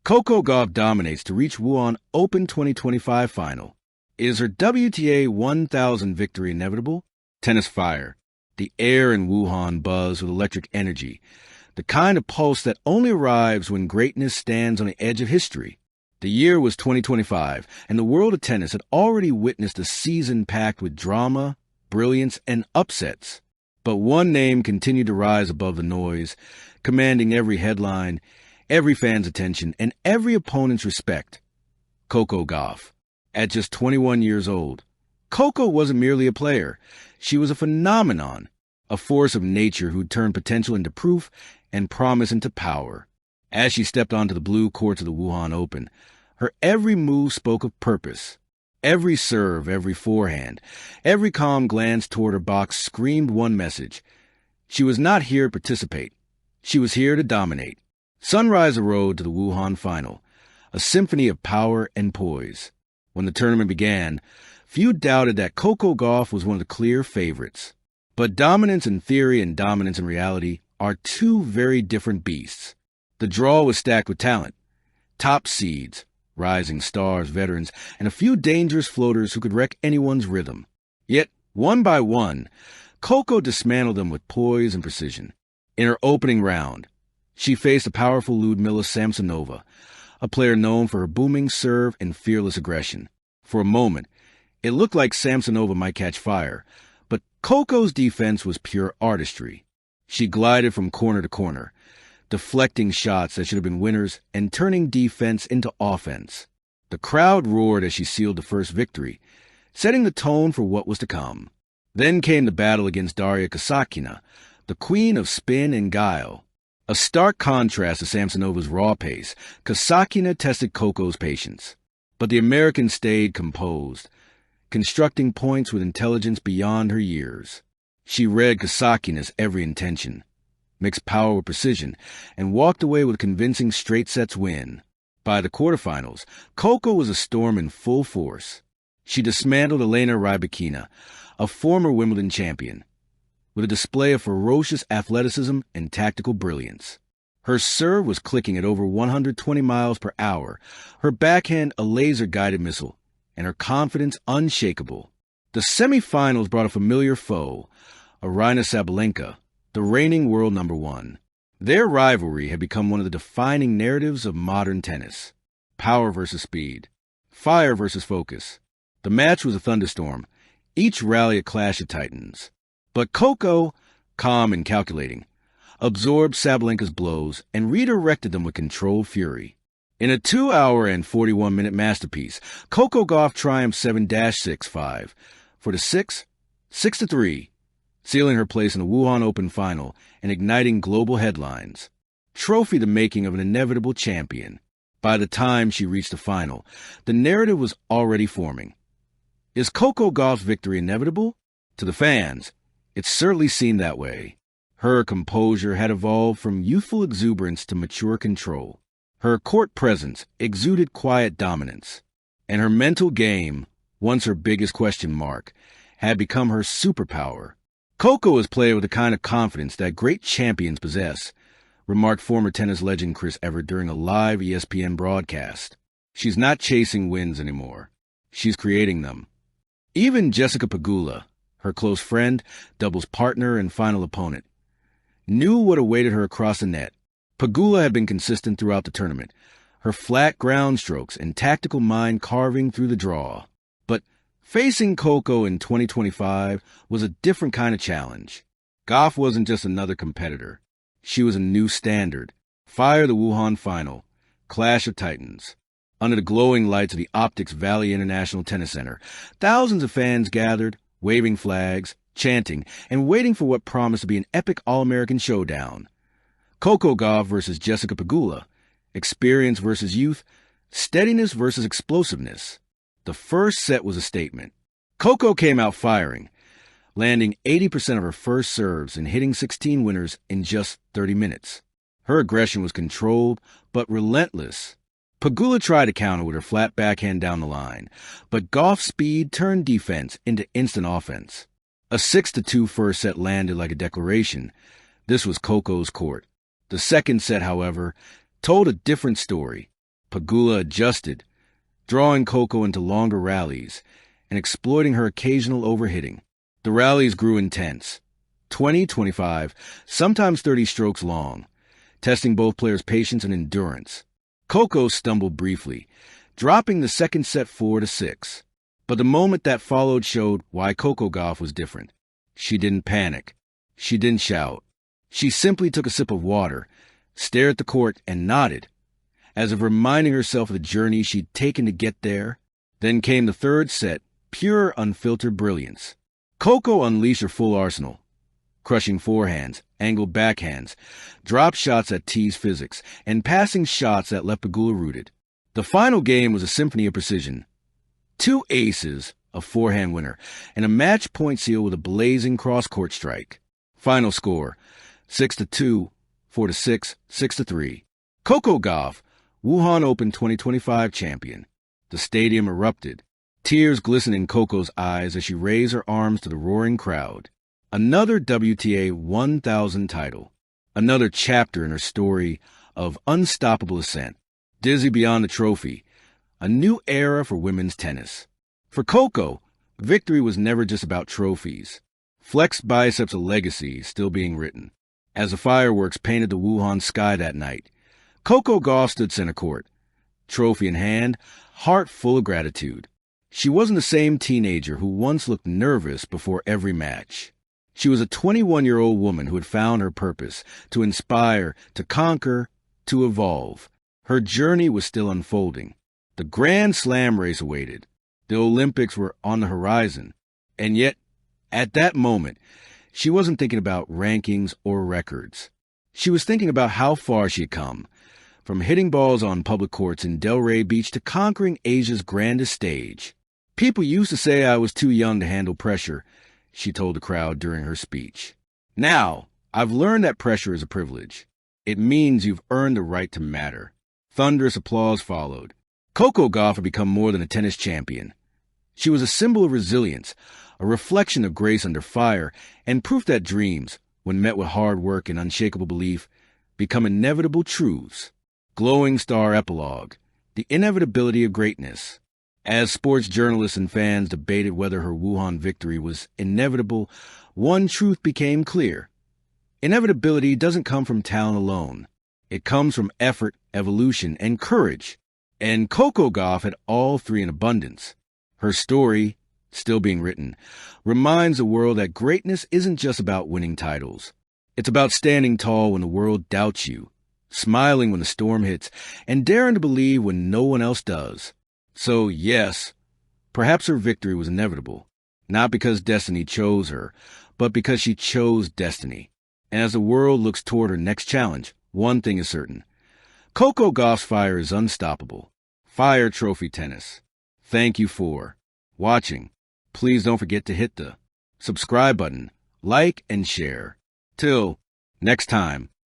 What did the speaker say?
Coco Gauff dominates to reach Wuhan Open 2025 final. Is her WTA 1000 victory inevitable? Tennis fire. The air in Wuhan buzz with electric energy, the kind of pulse that only arrives when greatness stands on the edge of history. The year was 2025, and the world of tennis had already witnessed a season packed with drama, brilliance, and upsets. But one name continued to rise above the noise, commanding every headline, every fan's attention, and every opponent's respect. Coco Gauff. At just 21 years old, Coco wasn't merely a player. She was a phenomenon, a force of nature who turned potential into proof and promise into power. As she stepped onto the blue courts of the Wuhan Open, her every move spoke of purpose. Every serve, every forehand, every calm glance toward her box screamed one message. She was not here to participate. She was here to dominate. Sunrise arose to the Wuhan final, a symphony of power and poise. When the tournament began, few doubted that Coco Gauff was one of the clear favorites. But dominance in theory and dominance in reality are two very different beasts. The draw was stacked with talent, top seeds, rising stars, veterans, and a few dangerous floaters who could wreck anyone's rhythm. Yet, one by one, Coco dismantled them with poise and precision. In her opening round, she faced a powerful Ludmila Samsonova, a player known for her booming serve and fearless aggression. For a moment, it looked like Samsonova might catch fire, but Coco's defense was pure artistry. She glided from corner to corner, deflecting shots that should have been winners and turning defense into offense. The crowd roared as she sealed the first victory, setting the tone for what was to come. Then came the battle against Daria Kasatkina, the queen of spin and guile. A stark contrast to Samsonova's raw pace, Kasatkina tested Coco's patience. But the American stayed composed, constructing points with intelligence beyond her years. She read Kasatkina's every intention, mixed power with precision, and walked away with a convincing straight sets win. By the quarterfinals, Coco was a storm in full force. She dismantled Elena Rybakina, a former Wimbledon champion, with a display of ferocious athleticism and tactical brilliance. Her serve was clicking at over 120 miles per hour, her backhand a laser-guided missile, and her confidence unshakable. The semifinals brought a familiar foe, Aryna Sabalenka, the reigning world number one. Their rivalry had become one of the defining narratives of modern tennis. Power versus speed, fire versus focus. The match was a thunderstorm, each rally a clash of titans. But Coco, calm and calculating, absorbed Sabalenka's blows and redirected them with controlled fury. In a 2-hour and 41-minute masterpiece, Coco Gauff triumphed 7-6-5 for the 6-3, sealing her place in the Wuhan Open final and igniting global headlines. Trophy the making of an inevitable champion. By the time she reached the final, the narrative was already forming. Is Coco Gauff's victory inevitable? To the fans, it certainly seemed that way. Her composure had evolved from youthful exuberance to mature control. Her court presence exuded quiet dominance. And her mental game, once her biggest question mark, had become her superpower. Coco has played with the kind of confidence that great champions possess, remarked former tennis legend Chris Evert during a live ESPN broadcast. She's not chasing wins anymore. She's creating them. Even Jessica Pegula, her close friend, doubles partner, and final opponent, knew what awaited her across the net. Pegula had been consistent throughout the tournament, her flat ground strokes and tactical mind carving through the draw. But facing Coco in 2025 was a different kind of challenge. Gauff wasn't just another competitor. She was a new standard. Fire the Wuhan final, clash of titans. Under the glowing lights of the Optics Valley International Tennis Center, thousands of fans gathered, waving flags, chanting, and waiting for what promised to be an epic All-American showdown. Coco Gauff versus Jessica Pegula, experience versus youth, steadiness versus explosiveness. The first set was a statement. Coco came out firing, landing 80% of her first serves and hitting 16 winners in just 30 minutes. Her aggression was controlled, but relentless. Pegula tried to counter with her flat backhand down the line, but Gauff's speed turned defense into instant offense. A 6-2 first set landed like a declaration. This was Coco's court. The second set, however, told a different story. Pegula adjusted, drawing Coco into longer rallies and exploiting her occasional overhitting. The rallies grew intense, 20, 25, sometimes 30 strokes long, testing both players' patience and endurance. Coco stumbled briefly, dropping the second set 4-6. But the moment that followed showed why Coco Gauff was different. She didn't panic. She didn't shout. She simply took a sip of water, stared at the court, and nodded, as if reminding herself of the journey she'd taken to get there. Then came the third set, pure, unfiltered brilliance. Coco unleashed her full arsenal, crushing forehands, angled backhands, drop shots that teased physics, and passing shots that left Pegula rooted. The final game was a symphony of precision. 2 aces, a forehand winner, and a match point seal with a blazing cross-court strike. Final score, 6-2, 4-6, 6-3. Coco Gauff, Wuhan Open 2025 champion. The stadium erupted. Tears glistened in Coco's eyes as she raised her arms to the roaring crowd. Another WTA 1000 title. Another chapter in her story of unstoppable ascent. Dizzy beyond the trophy. A new era for women's tennis. For Coco, victory was never just about trophies. Flexed biceps, a legacy still being written. As the fireworks painted the Wuhan sky that night, Coco Gauff stood center court, trophy in hand, heart full of gratitude. She wasn't the same teenager who once looked nervous before every match. She was a 21-year-old woman who had found her purpose, to inspire, to conquer, to evolve. Her journey was still unfolding. The Grand Slam race awaited. The Olympics were on the horizon. And yet, at that moment, she wasn't thinking about rankings or records. She was thinking about how far she had come, from hitting balls on public courts in Delray Beach to conquering Asia's grandest stage. People used to say I was too young to handle pressure, she told the crowd during her speech. Now, I've learned that pressure is a privilege. It means you've earned the right to matter. Thunderous applause followed. Coco Gauff had become more than a tennis champion. She was a symbol of resilience, a reflection of grace under fire, and proof that dreams, when met with hard work and unshakable belief, become inevitable truths. Glowing star epilogue, the inevitability of greatness. As sports journalists and fans debated whether her Wuhan victory was inevitable, one truth became clear. Inevitability doesn't come from talent alone. It comes from effort, evolution, and courage. And Coco Gauff had all three in abundance. Her story, still being written, reminds the world that greatness isn't just about winning titles. It's about standing tall when the world doubts you, smiling when the storm hits, and daring to believe when no one else does. So, yes, perhaps her victory was inevitable, not because destiny chose her, but because she chose destiny. And as the world looks toward her next challenge, one thing is certain. Coco Gauff's fire is unstoppable. Fire Trophy Tennis. Thank you for watching. Please don't forget to hit the subscribe button, like, and share. Till next time.